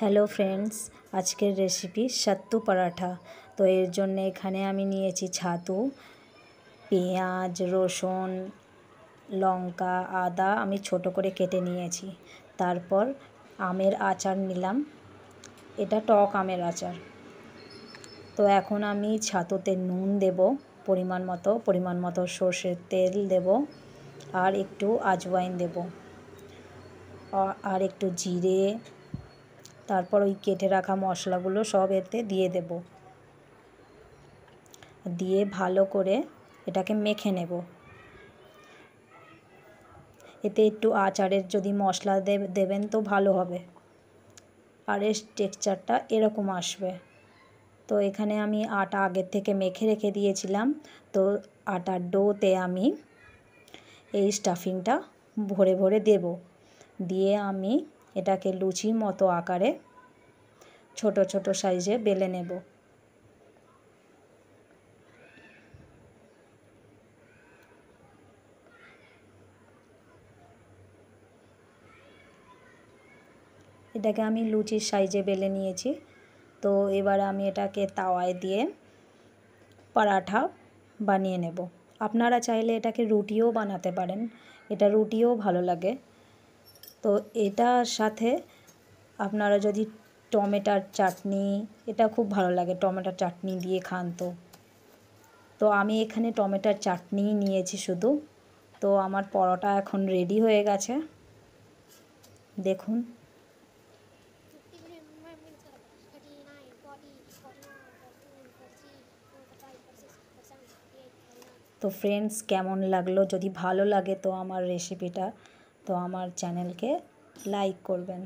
Hello friends, আজকের recipe sattu paratha. তো এর জন্য এখানে আমি নিয়েছি ছাতু, পেঁয়াজ, রসুন, লঙ্কা, আদা আমি ছোট করে কেটে নিয়েছি। তারপর আমের আচার নিলাম, এটা টক আমের আচার। তো এখন আমি ছাতুতে নুন দেব পরিমাণ মতো সর্ষের তেল দেব, আর একটু আজওয়াইন দেব, আর একটু জিরে, তারপর ওই কেটে রাখা মশলাগুলো সব এতে দিয়ে দেব, দিয়ে ভালো করে এটাকে মেখে নেব। এতে একটু আচারের যদি মশলা দেবেন তো ভালো হবে, আর এর টেক্সচারটা এরকম আসবে। তো এখানে আমি আটা আগের থেকে মেখে রেখে দিয়েছিলাম। তো আটার ডোতে আমি এই স্টাফিংটা ভরে ভরে দেব, দিয়ে আমি এটাকে লুচির মতো আকারে ছোট ছোট সাইজে বেলে নেব। এটাকে আমি লুচির সাইজে বেলে নিয়েছি। তো এবার আমি এটাকে তাওয়ায় দিয়ে পরাঠা বানিয়ে নেব। আপনারা চাইলে এটাকে রুটিও বানাতে পারেন, এটা রুটিও ভালো লাগে। তো এটার সাথে আপনারা যদি টমেটোর চাটনি, এটা খুব ভালো লাগে, টমেটোর চাটনি দিয়ে খান। তো আমি এখানে টমেটোর চাটনি নিয়েছি শুধু। তো আমার পরোটা এখন রেডি হয়ে গেছে, দেখুন। তো ফ্রেন্ডস, কেমন লাগলো? যদি ভালো লাগে তো আমার রেসিপিটা, তো আমার চ্যানেলকে লাইক করবেন।